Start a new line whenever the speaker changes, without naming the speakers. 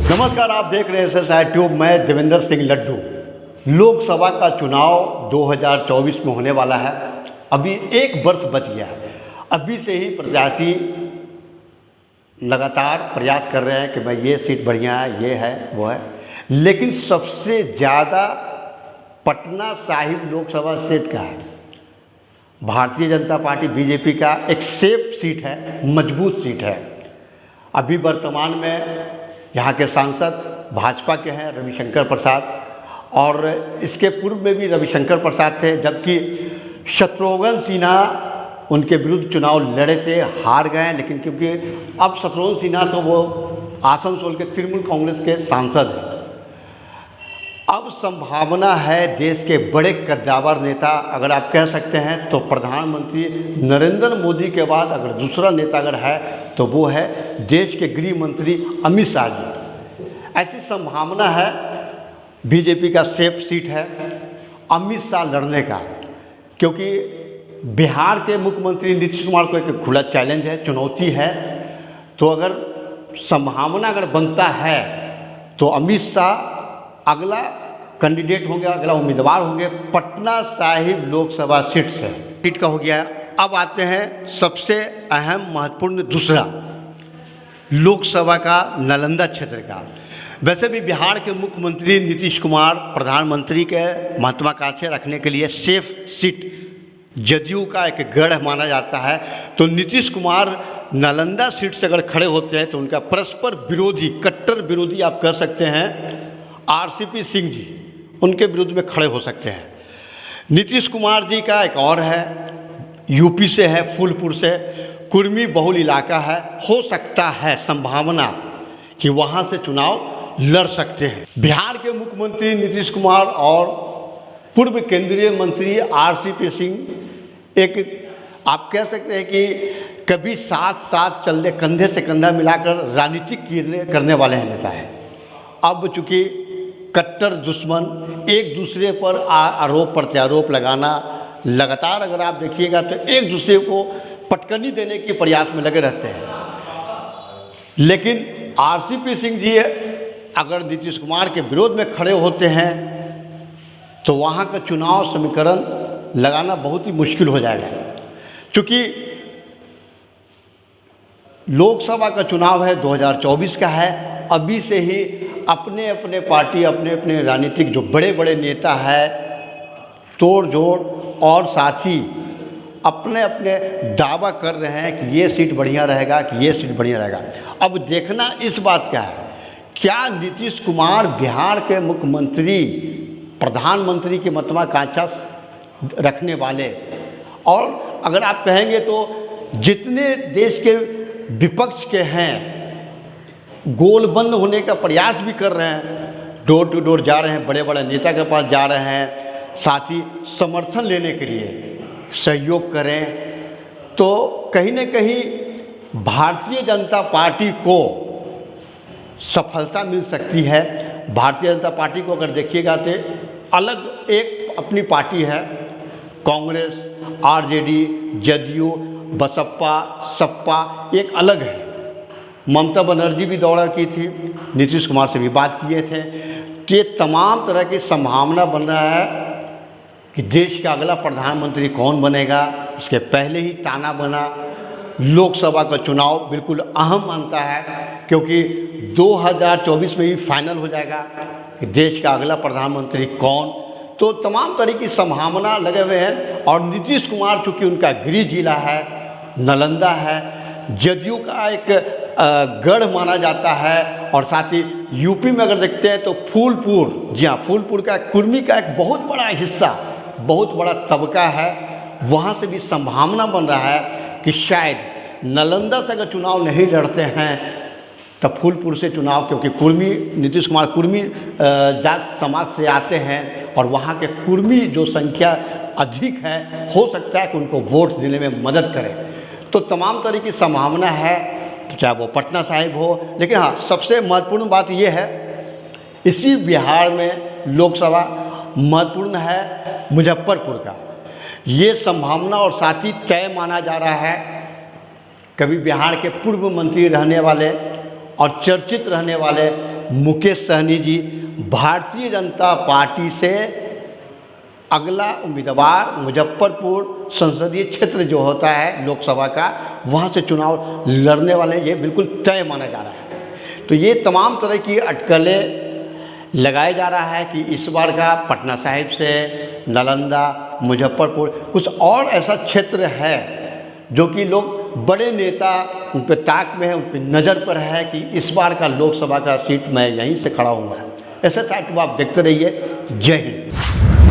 नमस्कार, आप देख रहे हैं SSI ट्यूब। मैं देवेंद्र सिंह लड्डू। लोकसभा का चुनाव 2024 में होने वाला है। अभी एक वर्ष बच गया है। अभी से ही प्रत्याशी लगातार प्रयास कर रहे हैं कि भाई ये सीट बढ़िया है, ये है, वो है। लेकिन सबसे ज़्यादा पटना साहिब लोकसभा सीट का है। भारतीय जनता पार्टी बीजेपी का एक सेफ सीट है, मजबूत सीट है। अभी वर्तमान में यहाँ के सांसद भाजपा के हैं रविशंकर प्रसाद, और इसके पूर्व में भी रविशंकर प्रसाद थे, जबकि शत्रुघ्न सिन्हा उनके विरुद्ध चुनाव लड़े थे, हार गए। लेकिन क्योंकि अब शत्रुघ्न सिन्हा तो वो आसनसोल के तृणमूल कांग्रेस के सांसद हैं। अब संभावना है देश के बड़े कद्दावर नेता, अगर आप कह सकते हैं तो प्रधानमंत्री नरेंद्र मोदी के बाद अगर दूसरा नेता अगर है तो वो है देश के गृह मंत्री अमित शाह जी। ऐसी संभावना है। बीजेपी का सेफ सीट है अमित शाह लड़ने का, क्योंकि बिहार के मुख्यमंत्री नीतीश कुमार को एक खुला चैलेंज है, चुनौती है। तो अगर संभावना अगर बनता है तो अमित शाह अगला कैंडिडेट होंगे, अगला उम्मीदवार होंगे पटना साहिब लोकसभा सीट का हो गया है। अब आते हैं सबसे अहम महत्वपूर्ण दूसरा लोकसभा का नालंदा क्षेत्र का। वैसे भी बिहार के मुख्यमंत्री नीतीश कुमार प्रधानमंत्री के महत्वाकांक्षी रखने के लिए सेफ सीट जदयू का एक गढ़ माना जाता है। तो नीतीश कुमार नालंदा सीट से अगर खड़े होते हैं तो उनका परस्पर विरोधी, कट्टर विरोधी आप कह सकते हैं RCP सिंह जी, उनके विरुद्ध में खड़े हो सकते हैं। नीतीश कुमार जी का एक और है, यूपी से है, फूलपुर से, कुर्मी बहुल इलाका है। हो सकता है संभावना कि वहाँ से चुनाव लड़ सकते हैं। बिहार के मुख्यमंत्री नीतीश कुमार और पूर्व केंद्रीय मंत्री RCP सिंह एक आप कह सकते हैं कि कभी साथ साथ चलने, कंधे से कंधा मिलाकर राजनीतिक करने वाले हैं नेता हैं। अब चूँकि कट्टर दुश्मन एक दूसरे पर आरोप प्रत्यारोप लगाना लगातार अगर आप देखिएगा तो एक दूसरे को पटकनी देने के प्रयास में लगे रहते हैं। लेकिन RCP सिंह जी अगर नीतीश कुमार के विरोध में खड़े होते हैं तो वहाँ का चुनाव समीकरण लगाना बहुत ही मुश्किल हो जाएगा, क्योंकि लोकसभा का चुनाव है 2024 का है। अभी से ही अपने अपने पार्टी, अपने अपने राजनीतिक जो बड़े बड़े नेता हैं तोड़ जोड़ और साथ ही अपने अपने दावा कर रहे हैं कि ये सीट बढ़िया रहेगा, कि ये सीट बढ़िया रहेगा। अब देखना इस बात का है, क्या नीतीश कुमार बिहार के मुख्यमंत्री प्रधानमंत्री की महत्वाकांक्षा रखने वाले, और अगर आप कहेंगे तो जितने देश के विपक्ष के हैं गोल बंद होने का प्रयास भी कर रहे हैं, डोर टू डोर जा रहे हैं, बड़े बड़े नेता के पास जा रहे हैं, साथ ही समर्थन लेने के लिए सहयोग करें, तो कहीं न कहीं भारतीय जनता पार्टी को सफलता मिल सकती है। भारतीय जनता पार्टी को अगर देखिएगा तो अलग एक अपनी पार्टी है, कांग्रेस, RJD, जदयू, बसपा, सपा एक अलग है। ममता बनर्जी भी दौरा की थी, नीतीश कुमार से भी बात किए थे। तो ये तमाम तरह की संभावना बन रहा है कि देश का अगला प्रधानमंत्री कौन बनेगा। इसके पहले ही ताना बना लोकसभा का चुनाव बिल्कुल अहम मानता है, क्योंकि 2024 में ही फाइनल हो जाएगा कि देश का अगला प्रधानमंत्री कौन। तो तमाम तरह की संभावना लगे हुए हैं। और नीतीश कुमार चूँकि उनका गृह जिला है, नालंदा है, जदयू का एक गढ़ माना जाता है, और साथ ही यूपी में अगर देखते हैं तो फूलपुर, जी हाँ, फूलपुर का कुर्मी का एक बहुत बड़ा हिस्सा, बहुत बड़ा तबका है। वहाँ से भी संभावना बन रहा है कि शायद नालंदा से अगर चुनाव नहीं लड़ते हैं तब फूलपुर से चुनाव, क्योंकि कुर्मी, नीतीश कुमार कुर्मी जात समाज से आते हैं और वहाँ के कुर्मी जो संख्या अधिक है, हो सकता है कि उनको वोट देने में मदद करें। तो तमाम तरह की संभावना है, चाहे वो पटना साहिब हो। लेकिन हाँ, सबसे महत्वपूर्ण बात ये है, इसी बिहार में लोकसभा महत्वपूर्ण है मुजफ्फरपुर का। ये संभावना और साथ ही तय माना जा रहा है, कभी बिहार के पूर्व मंत्री रहने वाले और चर्चित रहने वाले मुकेश सहनी जी भारतीय जनता पार्टी से अगला उम्मीदवार मुजफ्फरपुर संसदीय क्षेत्र जो होता है लोकसभा का, वहाँ से चुनाव लड़ने वाले ये बिल्कुल तय माना जा रहा है। तो ये तमाम तरह की अटकलें लगाया जा रहा है कि इस बार का पटना साहिब से, नालंदा, मुजफ्फरपुर, कुछ और ऐसा क्षेत्र है जो कि लोग बड़े नेता उन पर ताक में है, उन पर नज़र पर है कि इस बार का लोकसभा का सीट मैं यहीं से खड़ा हूँगा। ऐसे साइट को आप देखते रहिए। जय हिंद।